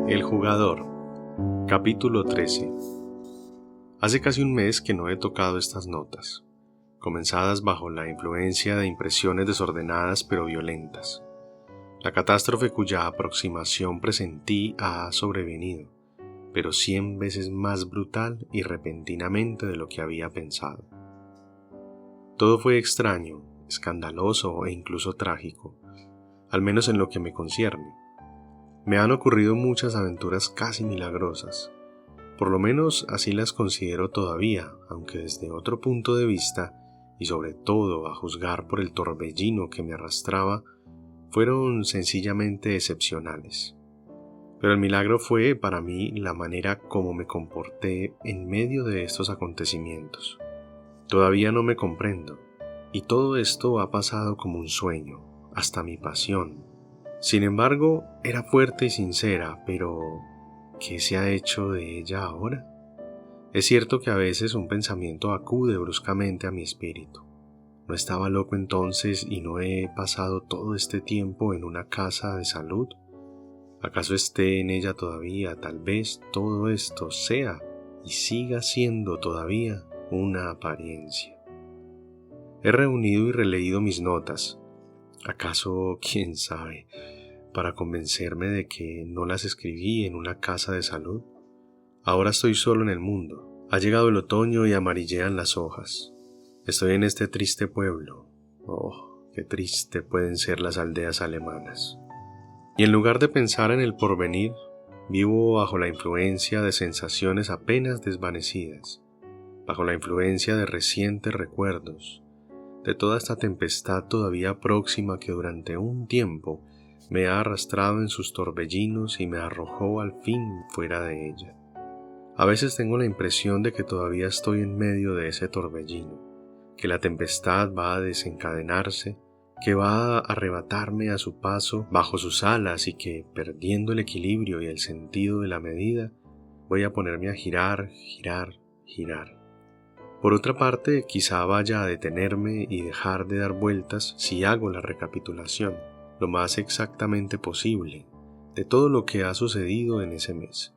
El jugador. Capítulo 13. Hace casi un mes que no he tocado estas notas, comenzadas bajo la influencia de impresiones desordenadas pero violentas. La catástrofe cuya aproximación presentí ha sobrevenido, pero 100 veces más brutal y repentinamente de lo que había pensado. Todo fue extraño, escandaloso e incluso trágico, al menos en lo que me concierne. Me han ocurrido muchas aventuras casi milagrosas. Por lo menos así las considero todavía, aunque desde otro punto de vista, y sobre todo a juzgar por el torbellino que me arrastraba, fueron sencillamente excepcionales. Pero el milagro fue para mí la manera como me comporté en medio de estos acontecimientos. Todavía no me comprendo, y todo esto ha pasado como un sueño, hasta mi pasión. Sin embargo, era fuerte y sincera, pero ¿qué se ha hecho de ella ahora? Es cierto que a veces un pensamiento acude bruscamente a mi espíritu. ¿No estaba loco entonces y no he pasado todo este tiempo en una casa de salud? ¿Acaso esté en ella todavía? Tal vez todo esto sea y siga siendo todavía una apariencia. He reunido y releído mis notas. ¿Acaso, quién sabe, para convencerme de que no las escribí en una casa de salud? Ahora estoy solo en el mundo. Ha llegado el otoño y amarillean las hojas. Estoy en este triste pueblo. Oh, qué triste pueden ser las aldeas alemanas. Y en lugar de pensar en el porvenir, vivo bajo la influencia de sensaciones apenas desvanecidas, bajo la influencia de recientes recuerdos, de toda esta tempestad todavía próxima que durante un tiempo me ha arrastrado en sus torbellinos y me arrojó al fin fuera de ella. A veces tengo la impresión de que todavía estoy en medio de ese torbellino, que la tempestad va a desencadenarse, que va a arrebatarme a su paso bajo sus alas y que, perdiendo el equilibrio y el sentido de la medida, voy a ponerme a girar. Por otra parte, quizá vaya a detenerme y dejar de dar vueltas si hago la recapitulación, lo más exactamente posible, de todo lo que ha sucedido en ese mes.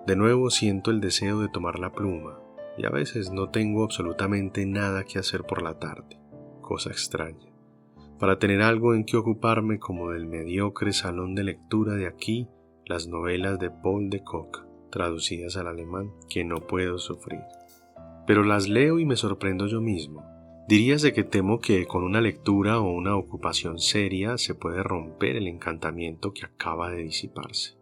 De nuevo siento el deseo de tomar la pluma, y a veces no tengo absolutamente nada que hacer por la tarde, cosa extraña, para tener algo en que ocuparme como del mediocre salón de lectura de aquí, las novelas de Paul de Kock, traducidas al alemán, que no puedo sufrir. Pero las leo y me sorprendo yo mismo. Diríase que temo que con una lectura o una ocupación seria se puede romper el encantamiento que acaba de disiparse.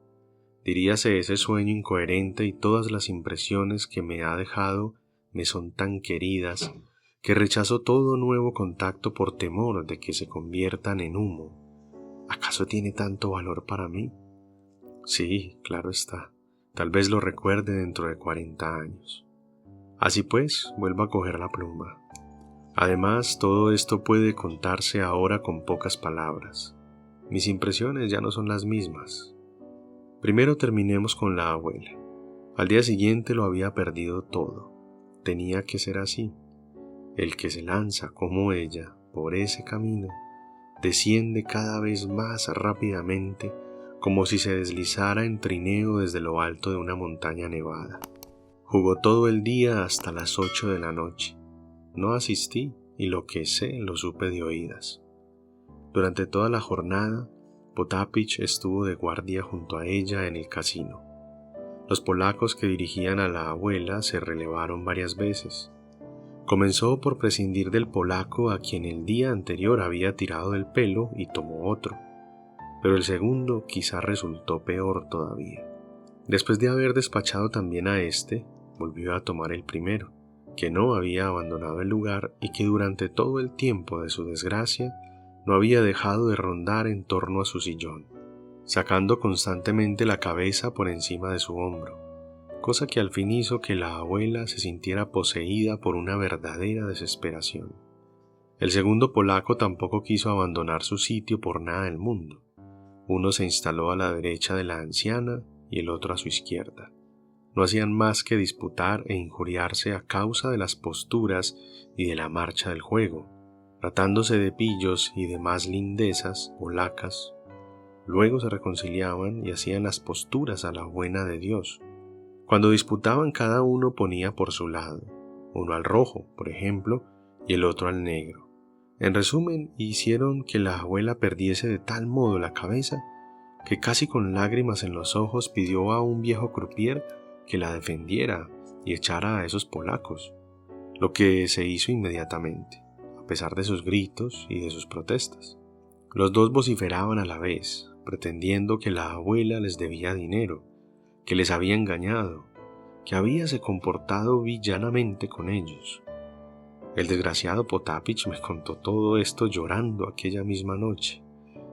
Diríase ese sueño incoherente y todas las impresiones que me ha dejado me son tan queridas que rechazo todo nuevo contacto por temor de que se conviertan en humo. ¿Acaso tiene tanto valor para mí? Sí, claro está. Tal vez lo recuerde dentro de 40 años. Así pues, vuelvo a coger la pluma. Además, todo esto puede contarse ahora con pocas palabras. Mis impresiones ya no son las mismas. Primero terminemos con la abuela. Al día siguiente lo había perdido todo. Tenía que ser así. El que se lanza, como ella, por ese camino, desciende cada vez más rápidamente, como si se deslizara en trineo desde lo alto de una montaña nevada. Jugó todo el día hasta las 8 de la noche. No asistí y lo que sé lo supe de oídas. Durante toda la jornada, Potapich estuvo de guardia junto a ella en el casino. Los polacos que dirigían a la abuela se relevaron varias veces. Comenzó por prescindir del polaco a quien el día anterior había tirado del pelo y tomó otro, pero el segundo quizá resultó peor todavía. Después de haber despachado también a este, volvió a tomar el primero, que no había abandonado el lugar y que durante todo el tiempo de su desgracia no había dejado de rondar en torno a su sillón, sacando constantemente la cabeza por encima de su hombro, cosa que al fin hizo que la abuela se sintiera poseída por una verdadera desesperación. El segundo polaco tampoco quiso abandonar su sitio por nada del mundo. Uno se instaló a la derecha de la anciana y el otro a su izquierda. No hacían más que disputar e injuriarse a causa de las posturas y de la marcha del juego, tratándose de pillos y demás lindezas polacas. luego se reconciliaban y hacían las posturas a la buena de Dios. Cuando disputaban, cada uno ponía por su lado, uno al rojo, por ejemplo, y el otro al negro. En resumen, hicieron que la abuela perdiese de tal modo la cabeza que casi con lágrimas en los ojos pidió a un viejo croupier que la defendiera y echara a esos polacos, lo que se hizo inmediatamente, a pesar de sus gritos y de sus protestas. Los dos vociferaban a la vez, pretendiendo que la abuela les debía dinero, que les había engañado, que habíase comportado villanamente con ellos. El desgraciado Potapich me contó todo esto llorando aquella misma noche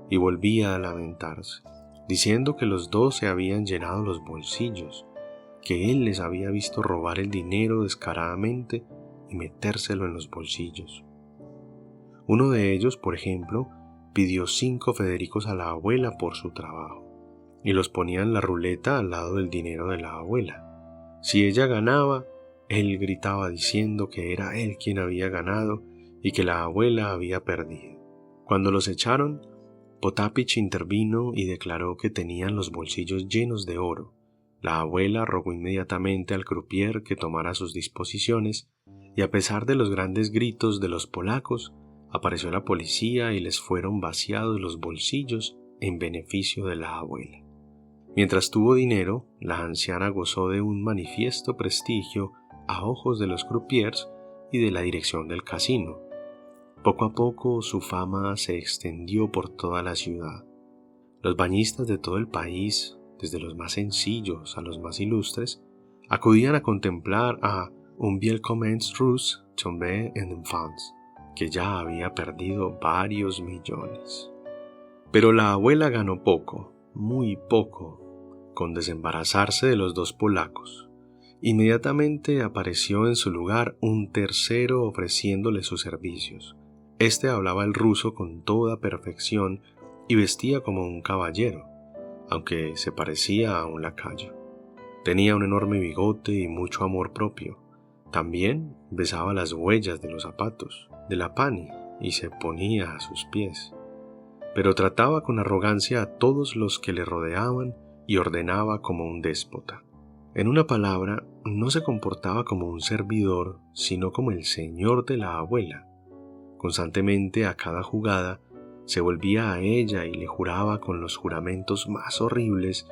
y volvía a lamentarse, diciendo que los dos se habían llenado los bolsillos, que él les había visto robar el dinero descaradamente y metérselo en los bolsillos. Uno de ellos, por ejemplo, pidió 5 Federicos a la abuela por su trabajo y los ponía en la ruleta al lado del dinero de la abuela. Si ella ganaba, él gritaba diciendo que era él quien había ganado y que la abuela había perdido. Cuando los echaron, Potapich intervino y declaró que tenían los bolsillos llenos de oro. La abuela rogó inmediatamente al croupier que tomara sus disposiciones y a pesar de los grandes gritos de los polacos, apareció la policía y les fueron vaciados los bolsillos en beneficio de la abuela. Mientras tuvo dinero, la anciana gozó de un manifiesto prestigio a ojos de los croupiers y de la dirección del casino. Poco a poco su fama se extendió por toda la ciudad. Los bañistas de todo el país, desde los más sencillos a los más ilustres, acudían a contemplar a un Willkommens Russe tombé en enfants, que ya había perdido varios millones. Pero la abuela ganó poco, muy poco, con desembarazarse de los 2 polacos. Inmediatamente apareció en su lugar un tercero ofreciéndole sus servicios. Este hablaba el ruso con toda perfección y vestía como un caballero, aunque se parecía a un lacayo. Tenía un enorme bigote y mucho amor propio. También besaba las huellas de los zapatos de la pani y se ponía a sus pies. Pero trataba con arrogancia a todos los que le rodeaban y ordenaba como un déspota. En una palabra, no se comportaba como un servidor, sino como el señor de la abuela. Constantemente a cada jugada se volvía a ella y le juraba con los juramentos más horribles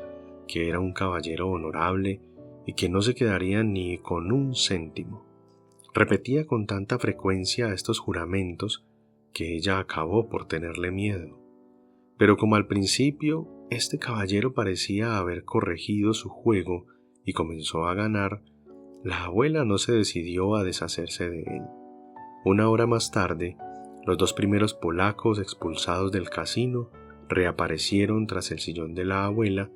que era un caballero honorable y que no se quedaría ni con un céntimo. Repetía con tanta frecuencia estos juramentos que ella acabó por tenerle miedo. Pero como al principio este caballero parecía haber corregido su juego y comenzó a ganar, la abuela no se decidió a deshacerse de él. Una hora más tarde, los 2 primeros polacos expulsados del casino reaparecieron tras el sillón de la abuela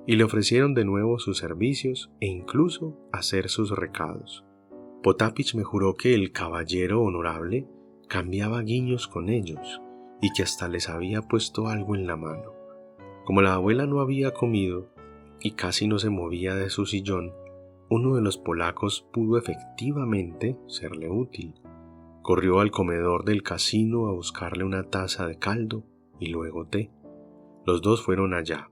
y le ofrecieron de nuevo sus servicios e incluso hacer sus recados. Potapich me juró que el caballero honorable cambiaba guiños con ellos y que hasta les había puesto algo en la mano. Como la abuela no había comido y casi no se movía de su sillón, uno de los polacos pudo efectivamente serle útil. Corrió al comedor del casino a buscarle una taza de caldo y luego té. Los 2 fueron allá,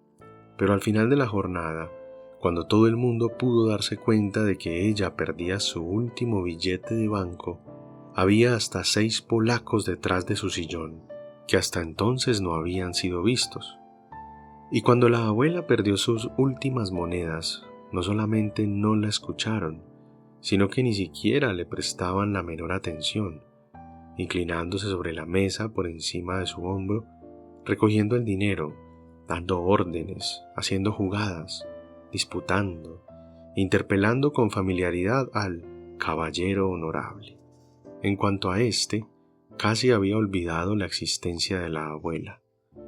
pero al final de la jornada, cuando todo el mundo pudo darse cuenta de que ella perdía su último billete de banco, había hasta 6 polacos detrás de su sillón, que hasta entonces no habían sido vistos. Y cuando la abuela perdió sus últimas monedas, no solamente no la escucharon, sino que ni siquiera le prestaban la menor atención, inclinándose sobre la mesa por encima de su hombro, recogiendo el dinero, dando órdenes, haciendo jugadas, disputando, interpelando con familiaridad al caballero honorable. En cuanto a éste, casi había olvidado la existencia de la abuela,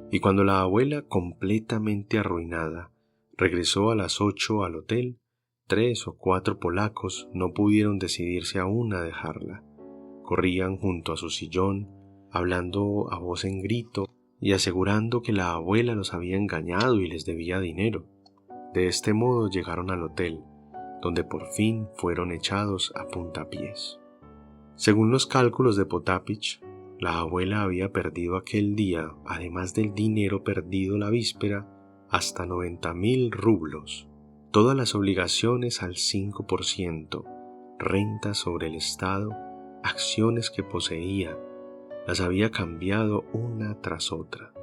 y cuando la abuela, completamente arruinada, regresó a las 8 al hotel, 3 o 4 polacos no pudieron decidirse aún a dejarla. Corrían junto a su sillón, hablando a voz en grito y asegurando que la abuela los había engañado y les debía dinero. De este modo llegaron al hotel, donde por fin fueron echados a puntapiés. Según los cálculos de Potapich, la abuela había perdido aquel día, además del dinero perdido la víspera, hasta 90.000 rublos, todas las obligaciones al 5%, renta sobre el Estado, acciones que poseía, las había cambiado una tras otra.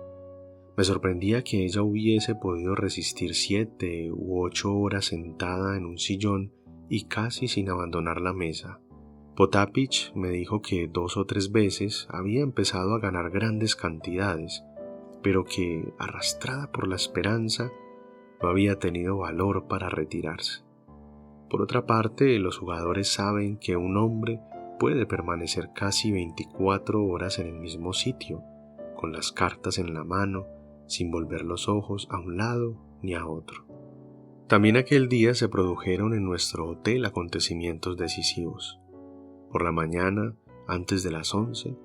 Me sorprendía que ella hubiese podido resistir 7 u 8 horas sentada en un sillón y casi sin abandonar la mesa. Potapich me dijo que 2 o 3 veces había empezado a ganar grandes cantidades, pero que, arrastrada por la esperanza, no había tenido valor para retirarse. Por otra parte, los jugadores saben que un hombre puede permanecer casi 24 horas en el mismo sitio, con las cartas en la mano, sin volver los ojos a un lado ni a otro. También aquel día se produjeron en nuestro hotel acontecimientos decisivos. Por la mañana, antes de las 11,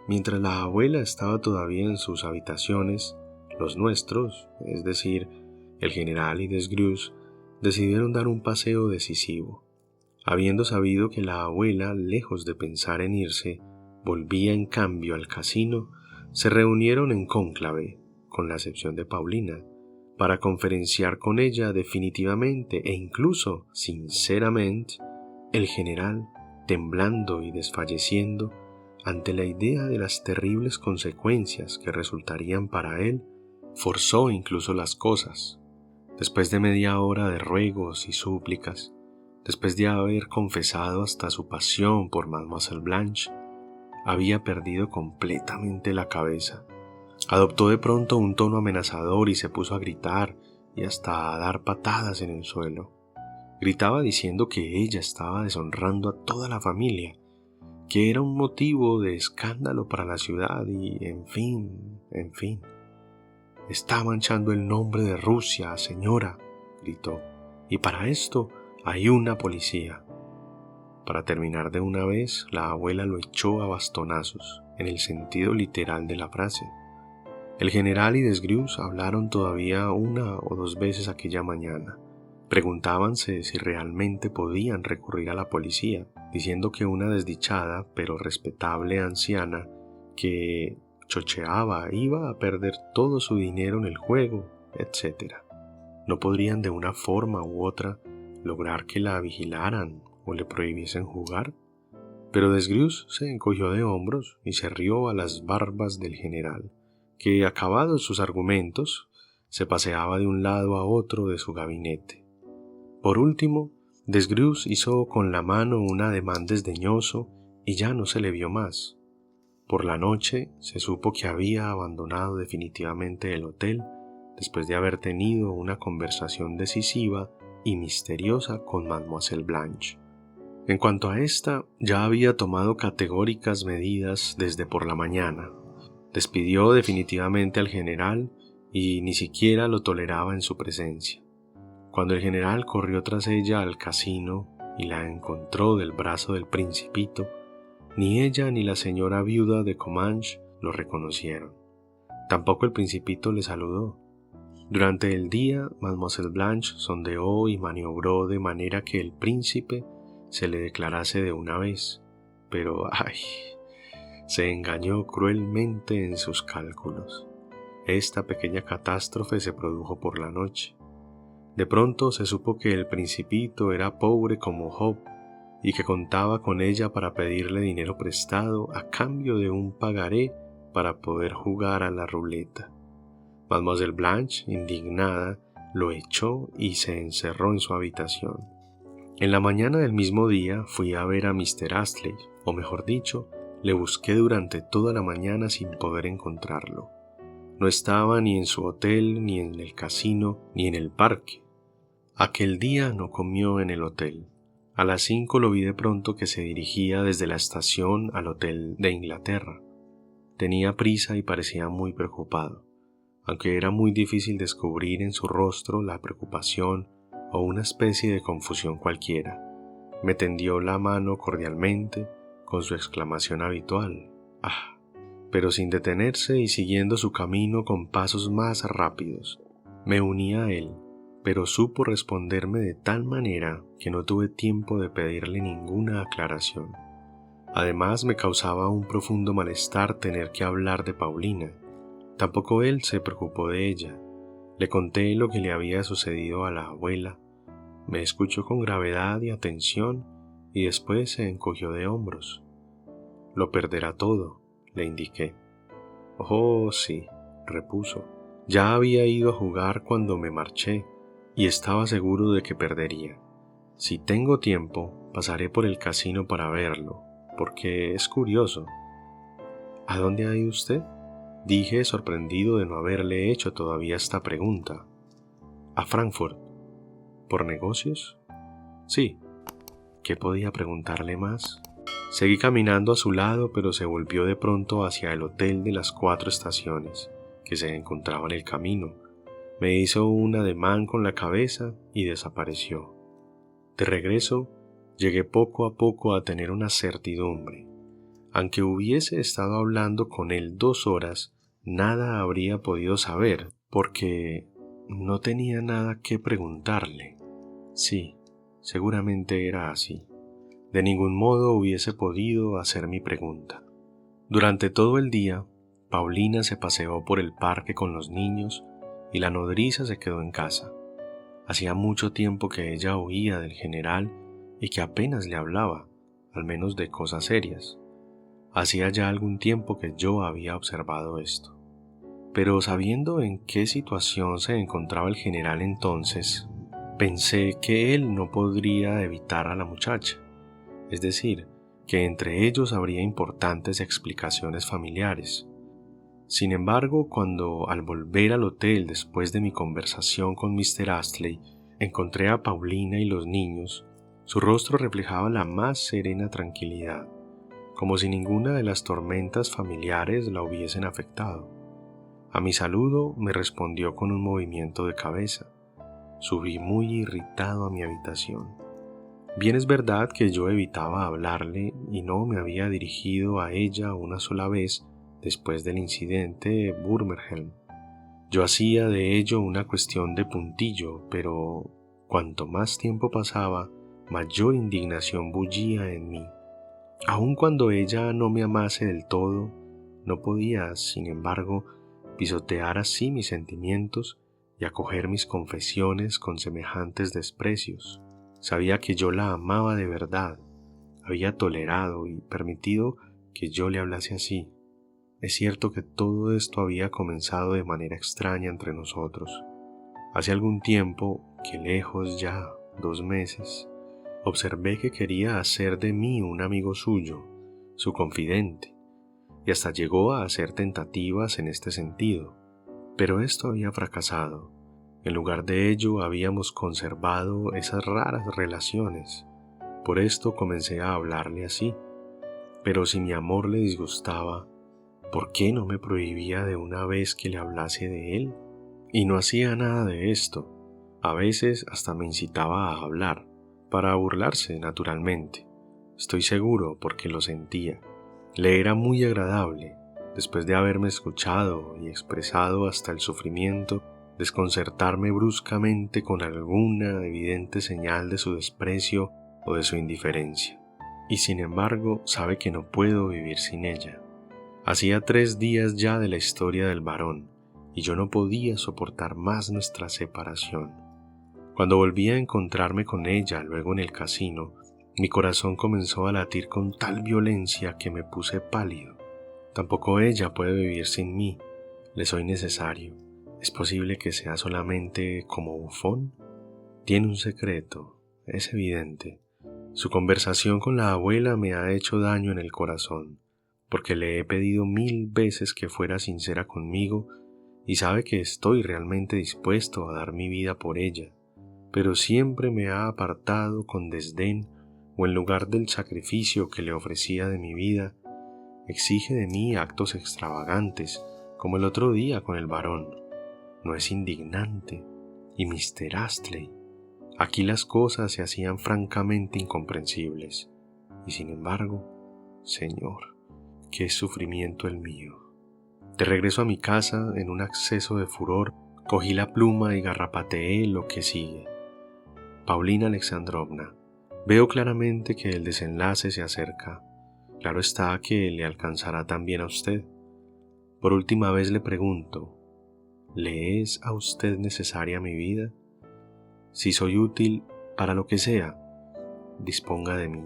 mientras la abuela estaba todavía en sus habitaciones, los nuestros, es decir, el general y Desgrews, decidieron dar un paseo decisivo. Habiendo sabido que la abuela, lejos de pensar en irse, volvía en cambio al casino, se reunieron en cónclave, con la excepción de Paulina, para conferenciar con ella definitivamente e incluso sinceramente. El general, temblando y desfalleciendo ante la idea de las terribles consecuencias que resultarían para él, forzó incluso las cosas. Después de media hora de ruegos y súplicas, después de haber confesado hasta su pasión por Mademoiselle Blanche, había perdido completamente la cabeza. Adoptó de pronto un tono amenazador y se puso a gritar y hasta a dar patadas en el suelo. Gritaba diciendo que ella estaba deshonrando a toda la familia, que era un motivo de escándalo para la ciudad y, en fin. «Está manchando el nombre de Rusia, señora», gritó, «y para esto hay una policía». Para terminar de una vez, la abuela lo echó a bastonazos, en el sentido literal de la frase. El general y Desgrews hablaron todavía 1 o 2 veces aquella mañana. Preguntábanse si realmente podían recurrir a la policía, diciendo que una desdichada pero respetable anciana que chocheaba iba a perder todo su dinero en el juego, etc. No podrían de una forma u otra lograr que la vigilaran o le prohibiesen jugar. Pero Desgrews se encogió de hombros y se rió a las barbas del general, que, acabados sus argumentos, se paseaba de un lado a otro de su gabinete. Por último, Desgrews hizo con la mano un ademán desdeñoso y ya no se le vio más. Por la noche se supo que había abandonado definitivamente el hotel después de haber tenido una conversación decisiva y misteriosa con Mademoiselle Blanche. En cuanto a esta, ya había tomado categóricas medidas desde por la mañana. Despidió definitivamente al general y ni siquiera lo toleraba en su presencia. Cuando el general corrió tras ella al casino y la encontró del brazo del Principito, ni ella ni la señora viuda de Comminges lo reconocieron. Tampoco el Principito le saludó. Durante el día, Mademoiselle Blanche sondeó y maniobró de manera que el príncipe se le declarase de una vez, pero se engañó cruelmente en sus cálculos. Esta pequeña catástrofe se produjo por la noche. De pronto se supo que el Principito era pobre como Job y que contaba con ella para pedirle dinero prestado a cambio de un pagaré para poder jugar a la ruleta. Mademoiselle Blanche, indignada, lo echó y se encerró en su habitación. En la mañana del mismo día fui a ver a Mr. Astley, o mejor dicho, le busqué durante toda la mañana sin poder encontrarlo. No estaba ni en su hotel, ni en el casino, ni en el parque. Aquel día no comió en el hotel. A las 5 lo vi de pronto que se dirigía desde la estación al hotel de Inglaterra. Tenía prisa y parecía muy preocupado, aunque era muy difícil descubrir en su rostro la preocupación o una especie de confusión cualquiera. Me tendió la mano cordialmente, con su exclamación habitual, ¡ah!, pero sin detenerse y siguiendo su camino con pasos más rápidos. Me uní a él, pero supo responderme de tal manera que no tuve tiempo de pedirle ninguna aclaración. Además, me causaba un profundo malestar tener que hablar de Paulina. Tampoco él se preocupó de ella. Le conté lo que le había sucedido a la abuela. Me escuchó con gravedad y atención y después se encogió de hombros. «Lo perderá todo», le indiqué. «Oh, sí», repuso. «Ya había ido a jugar cuando me marché y estaba seguro de que perdería. Si tengo tiempo, pasaré por el casino para verlo, porque es curioso». «¿A dónde ha ido usted?», dije, sorprendido de no haberle hecho todavía esta pregunta. «A Frankfurt». «¿Por negocios?». «Sí». ¿Qué podía preguntarle más? Seguí caminando a su lado, pero se volvió de pronto hacia el hotel de las 4 estaciones, que se encontraba en el camino. Me hizo un ademán con la cabeza y desapareció. De regreso, llegué poco a poco a tener una certidumbre. Aunque hubiese estado hablando con él 2 horas, nada habría podido saber, porque no tenía nada que preguntarle. Sí, seguramente era así. De ningún modo hubiese podido hacer mi pregunta. Durante todo el día, Paulina se paseó por el parque con los niños y la nodriza se quedó en casa. Hacía mucho tiempo que ella oía del general y que apenas le hablaba, al menos de cosas serias. Hacía ya algún tiempo que yo había observado esto. Pero sabiendo en qué situación se encontraba el general entonces, pensé que él no podría evitar a la muchacha. Es decir, que entre ellos habría importantes explicaciones familiares. Sin embargo, cuando al volver al hotel después de mi conversación con Mr. Astley, encontré a Paulina y los niños, su rostro reflejaba la más serena tranquilidad, como si ninguna de las tormentas familiares la hubiesen afectado. A mi saludo me respondió con un movimiento de cabeza. Subí muy irritado a mi habitación. Bien es verdad que yo evitaba hablarle y no me había dirigido a ella una sola vez después del incidente de Burmerhelm. Yo hacía de ello una cuestión de puntillo, pero cuanto más tiempo pasaba, mayor indignación bullía en mí. Aun cuando ella no me amase del todo, no podía, sin embargo, pisotear así mis sentimientos y acoger mis confesiones con semejantes desprecios. Sabía que yo la amaba de verdad, había tolerado y permitido que yo le hablase así. Es cierto que todo esto había comenzado de manera extraña entre nosotros. Hace algún tiempo, que lejos ya, 2 meses, observé que quería hacer de mí un amigo suyo, su confidente, y hasta llegó a hacer tentativas en este sentido, pero esto había fracasado. En lugar de ello, habíamos conservado esas raras relaciones. Por esto comencé a hablarle así. Pero si mi amor le disgustaba, ¿por qué no me prohibía de una vez que le hablase de él? Y no hacía nada de esto. A veces hasta me incitaba a hablar, para burlarse, naturalmente. Estoy seguro porque lo sentía. Le era muy agradable, después de haberme escuchado y expresado hasta el sufrimiento, desconcertarme bruscamente con alguna evidente señal de su desprecio o de su indiferencia. Y sin embargo, sabe que no puedo vivir sin ella. Hacía 3 días ya de la historia del varón, y yo no podía soportar más nuestra separación. Cuando volví a encontrarme con ella luego en el casino, mi corazón comenzó a latir con tal violencia que me puse pálido. Tampoco ella puede vivir sin mí, le soy necesario. ¿Es posible que sea solamente como bufón? Tiene un secreto, es evidente. Su conversación con la abuela me ha hecho daño en el corazón, porque le he pedido 1000 veces que fuera sincera conmigo y sabe que estoy realmente dispuesto a dar mi vida por ella, pero siempre me ha apartado con desdén o en lugar del sacrificio que le ofrecía de mi vida, exige de mí actos extravagantes, como el otro día con el varón. ¿No es indignante? Y Mr. Astley. Aquí las cosas se hacían francamente incomprensibles. Y sin embargo, Señor, qué sufrimiento el mío. De regreso a mi casa, en un acceso de furor, cogí la pluma y garrapateé lo que sigue. Paulina Alexandrovna, veo claramente que el desenlace se acerca. Claro está que le alcanzará también a usted. Por última vez le pregunto, ¿le es a usted necesaria mi vida? Si soy útil para lo que sea, disponga de mí.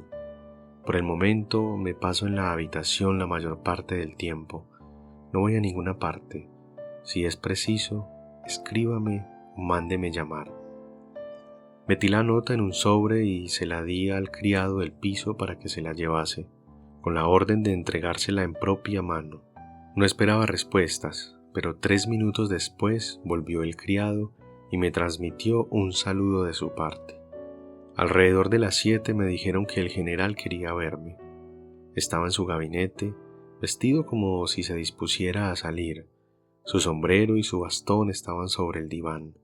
Por el momento me paso en la habitación la mayor parte del tiempo. No voy a ninguna parte. Si es preciso, escríbame o mándeme llamar. Metí la nota en un sobre y se la di al criado del piso para que se la llevase, con la orden de entregársela en propia mano. No esperaba respuestas, pero 3 minutos después volvió el criado y me transmitió un saludo de su parte. Alrededor de las 7 me dijeron que el general quería verme. Estaba en su gabinete, vestido como si se dispusiera a salir. Su sombrero y su bastón estaban sobre el diván.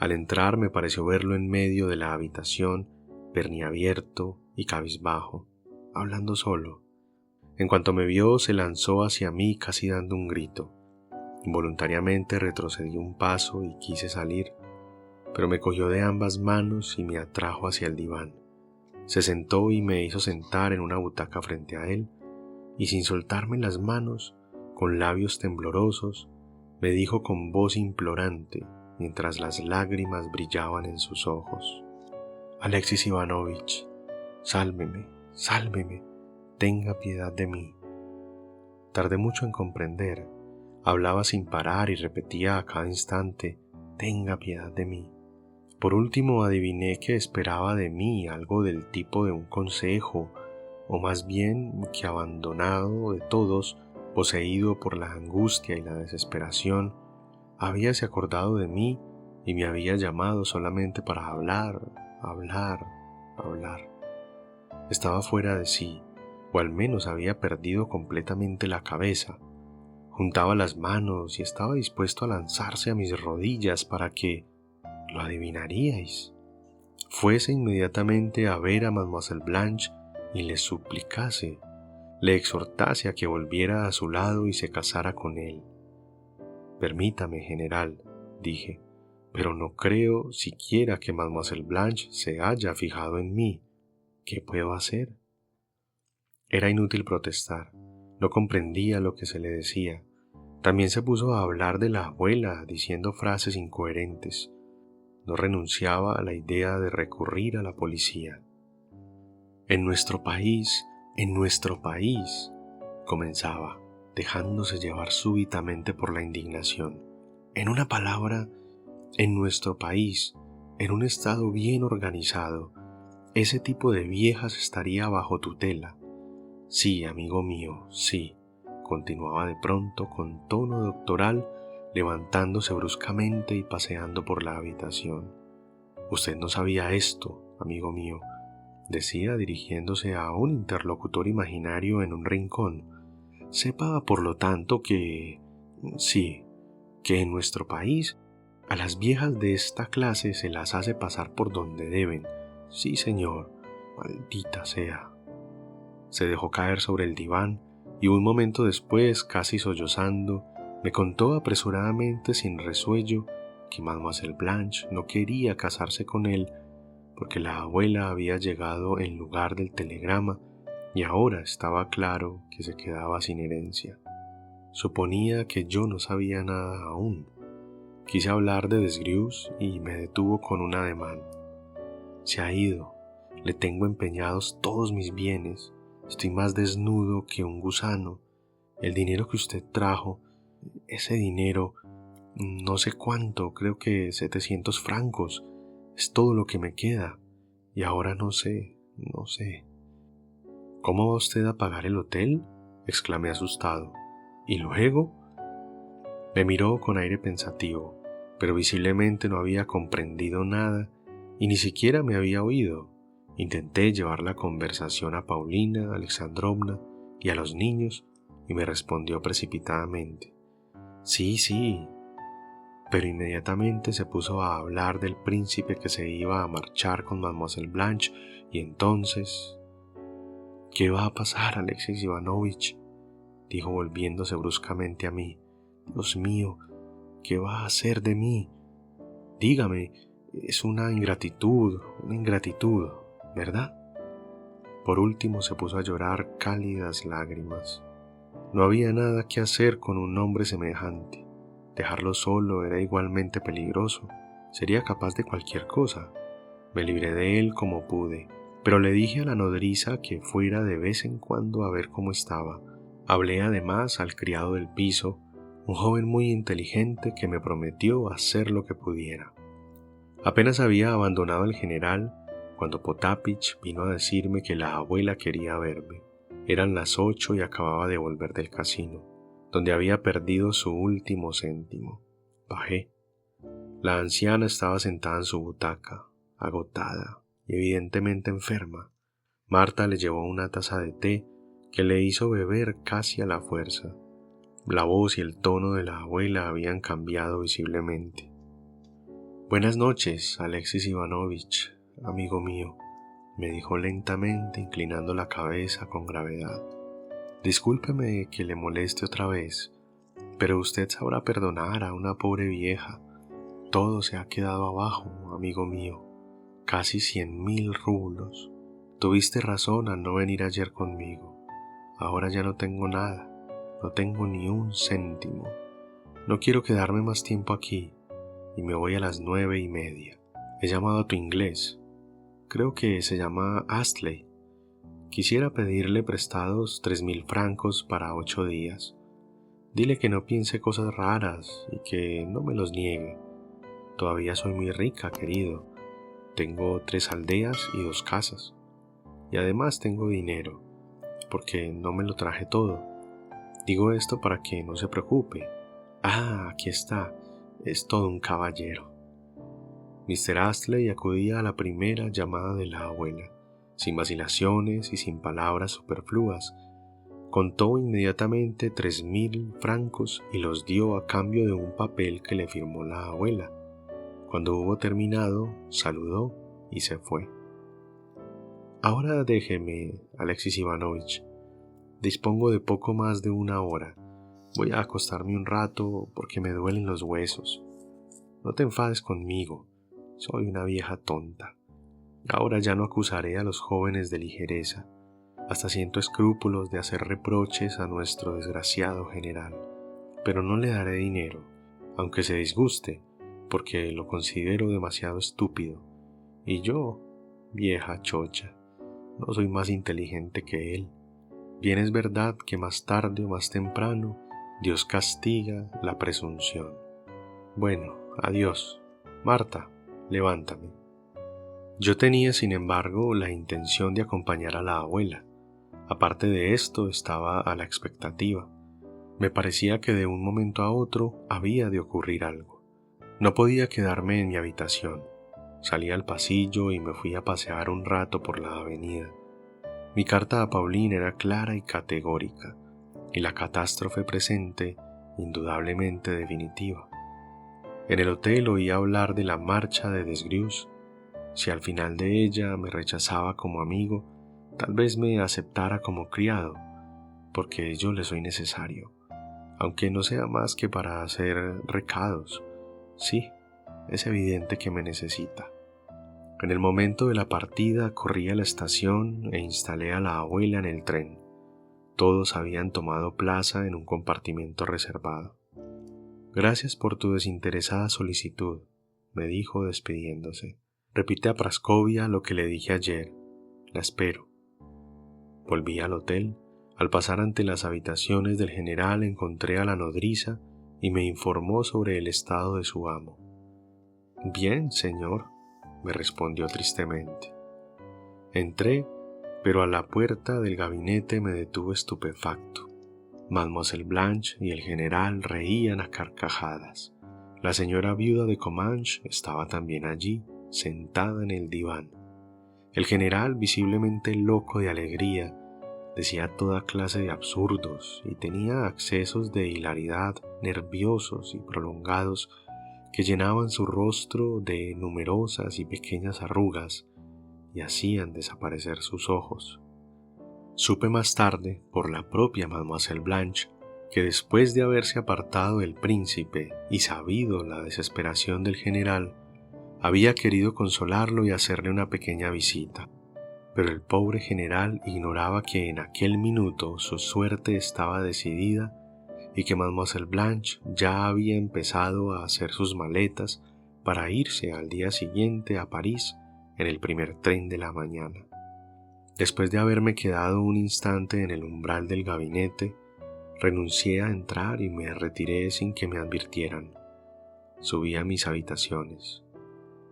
Al entrar me pareció verlo en medio de la habitación, perniabierto y cabizbajo, hablando solo. En cuanto me vio, se lanzó hacia mí casi dando un grito. Involuntariamente retrocedí un paso y quise salir, pero me cogió de ambas manos y me atrajo hacia el diván. Se sentó y me hizo sentar en una butaca frente a él, y sin soltarme las manos, con labios temblorosos, me dijo con voz implorante, mientras las lágrimas brillaban en sus ojos: Alexis Ivanovich, sálveme, sálveme, tenga piedad de mí. Tardé mucho en comprender. Hablaba sin parar y repetía a cada instante: tenga piedad de mí. Por último adiviné que esperaba de mí algo del tipo de un consejo, o más bien que, abandonado de todos, poseído por la angustia y la desesperación, habíase acordado de mí y me había llamado solamente para hablar. Estaba fuera de sí, o al menos había perdido completamente la cabeza. Juntaba las manos y estaba dispuesto a lanzarse a mis rodillas para que, lo adivinaríais, fuese inmediatamente a ver a Mademoiselle Blanche y le suplicase, le exhortase a que volviera a su lado y se casara con él. Permítame, general, dije, pero no creo siquiera que Mademoiselle Blanche se haya fijado en mí. ¿Qué puedo hacer? Era inútil protestar. No comprendía lo que se le decía. También se puso a hablar de la abuela, diciendo frases incoherentes. No renunciaba a la idea de recurrir a la policía. En nuestro país, comenzaba, dejándose llevar súbitamente por la indignación. En una palabra, en nuestro país, en un estado bien organizado, ese tipo de viejas estaría bajo tutela. Sí, amigo mío, sí, continuaba de pronto con tono doctoral, levantándose bruscamente y paseando por la habitación. Usted no sabía esto, amigo mío, decía dirigiéndose a un interlocutor imaginario en un rincón. Sepa, por lo tanto, que en nuestro país a las viejas de esta clase se las hace pasar por donde deben. Sí, señor, maldita sea. Se dejó caer sobre el diván y un momento después, casi sollozando, me contó apresuradamente sin resuello que Mademoiselle Blanche no quería casarse con él porque la abuela había llegado en lugar del telegrama y ahora estaba claro que se quedaba sin herencia. Suponía que yo no sabía nada aún. Quise hablar de Desgrews y me detuvo con un ademán. Se ha ido. Le tengo empeñados todos mis bienes. Estoy más desnudo que un gusano. El dinero que usted trajo, ese dinero, no sé cuánto, creo que 700 francos, es todo lo que me queda. Y ahora no sé. ¿Cómo va usted a pagar el hotel?, exclamé asustado. ¿Y luego? Me miró con aire pensativo, pero visiblemente no había comprendido nada y ni siquiera me había oído. Intenté llevar la conversación a Paulina Alexandrovna y a los niños y me respondió precipitadamente: Sí, pero inmediatamente se puso a hablar del príncipe que se iba a marchar con Mademoiselle Blanche y entonces... ¿Qué va a pasar, Alexis Ivanovich?, dijo volviéndose bruscamente a mí. Dios mío, ¿qué va a hacer de mí? Dígame, es una ingratitud, ¿verdad? Por último se puso a llorar cálidas lágrimas. No había nada que hacer con un hombre semejante. Dejarlo solo era igualmente peligroso. Sería capaz de cualquier cosa. Me libré de él como pude, pero le dije a la nodriza que fuera de vez en cuando a ver cómo estaba. Hablé además al criado del piso, un joven muy inteligente que me prometió hacer lo que pudiera. Apenas había abandonado el general cuando Potapich vino a decirme que la abuela quería verme. Eran las 8 y acababa de volver del casino, donde había perdido su último céntimo. Bajé. La anciana estaba sentada en su butaca, agotada y evidentemente enferma. Marta le llevó una taza de té que le hizo beber casi a la fuerza. La voz y el tono de la abuela habían cambiado visiblemente. «Buenas noches, Alexis Ivanovich, amigo mío», me dijo lentamente, inclinando la cabeza con gravedad. «Discúlpeme que le moleste otra vez, pero usted sabrá perdonar a una pobre vieja. Todo se ha quedado abajo, amigo mío. Casi 100.000 rublos. Tuviste razón al no venir ayer conmigo. Ahora ya no tengo nada, no tengo ni un céntimo. No quiero quedarme más tiempo aquí y me voy a las 9:30. He llamado a tu inglés. Creo que se llama Astley. Quisiera pedirle prestados 3.000 francos para 8 días. Dile que no piense cosas raras y que no me los niegue. Todavía soy muy rica, querido. Tengo 3 aldeas y 2 casas. Y además tengo dinero, porque no me lo traje todo. Digo esto para que no se preocupe. Ah, aquí está. Es todo un caballero». Mr. Astley acudía a la primera llamada de la abuela, sin vacilaciones y sin palabras superfluas. Contó inmediatamente 3.000 francos y los dio a cambio de un papel que le firmó la abuela. Cuando hubo terminado, saludó y se fue. «Ahora déjeme, Alexis Ivanovich. Dispongo de poco más de 1 hora. Voy a acostarme un rato porque me duelen los huesos. No te enfades conmigo. Soy una vieja tonta. Ahora ya no acusaré a los jóvenes de ligereza. Hasta siento escrúpulos de hacer reproches a nuestro desgraciado general. Pero no le daré dinero, aunque se disguste, porque lo considero demasiado estúpido. Y yo, vieja chocha, no soy más inteligente que él. Bien es verdad que más tarde o más temprano Dios castiga la presunción. Bueno, adiós. Marta, levántame». Yo tenía, sin embargo, la intención de acompañar a la abuela. Aparte de esto, estaba a la expectativa. Me parecía que de un momento a otro había de ocurrir algo. No podía quedarme en mi habitación. Salí al pasillo y me fui a pasear un rato por la avenida. Mi carta a Pauline era clara y categórica, y la catástrofe presente indudablemente definitiva. En el hotel oí hablar de la marcha de Desgrius. Si al final de ella me rechazaba como amigo, tal vez me aceptara como criado, porque yo le soy necesario, aunque no sea más que para hacer recados. Sí, es evidente que me necesita. En el momento de la partida corrí a la estación e instalé a la abuela en el tren. Todos habían tomado plaza en un compartimento reservado. «Gracias por tu desinteresada solicitud», me dijo despidiéndose. «Repite a Praskovia lo que le dije ayer. La espero». Volví al hotel. Al pasar ante las habitaciones del general encontré a la nodriza y me informó sobre el estado de su amo. «Bien, señor», me respondió tristemente. Entré, pero a la puerta del gabinete me detuve estupefacto. Mademoiselle Blanche y el general reían a carcajadas. La señora viuda de Comminges estaba también allí, sentada en el diván. El general, visiblemente loco de alegría, decía toda clase de absurdos y tenía accesos de hilaridad nerviosos y prolongados que llenaban su rostro de numerosas y pequeñas arrugas y hacían desaparecer sus ojos. Supe más tarde, por la propia Mademoiselle Blanche, que después de haberse apartado del príncipe y sabido la desesperación del general, había querido consolarlo y hacerle una pequeña visita. pero el pobre general ignoraba que en aquel minuto su suerte estaba decidida y que Mademoiselle Blanche ya había empezado a hacer sus maletas para irse al día siguiente a París en el primer tren de la mañana. Después de haberme quedado un instante en el umbral del gabinete, renuncié a entrar y me retiré sin que me advirtieran. Subí a mis habitaciones.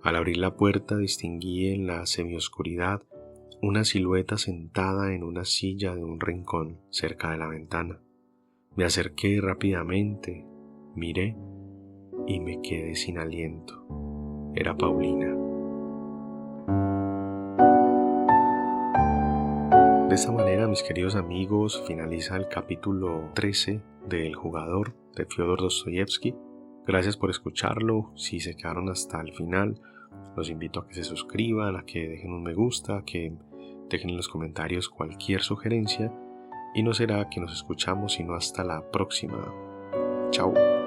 Al abrir la puerta distinguí en la semioscuridad una silueta sentada en una silla de un rincón cerca de la ventana. Me acerqué rápidamente, miré y me quedé sin aliento. Era Paulina. De esta manera, mis queridos amigos, finaliza el capítulo 13 de El jugador de Fyodor Dostoyevsky. Gracias por escucharlo. Si se quedaron hasta el final, los invito a que se suscriban, a que dejen un me gusta, a que dejen en los comentarios cualquier sugerencia y no será que nos escuchamos sino hasta la próxima. Chao.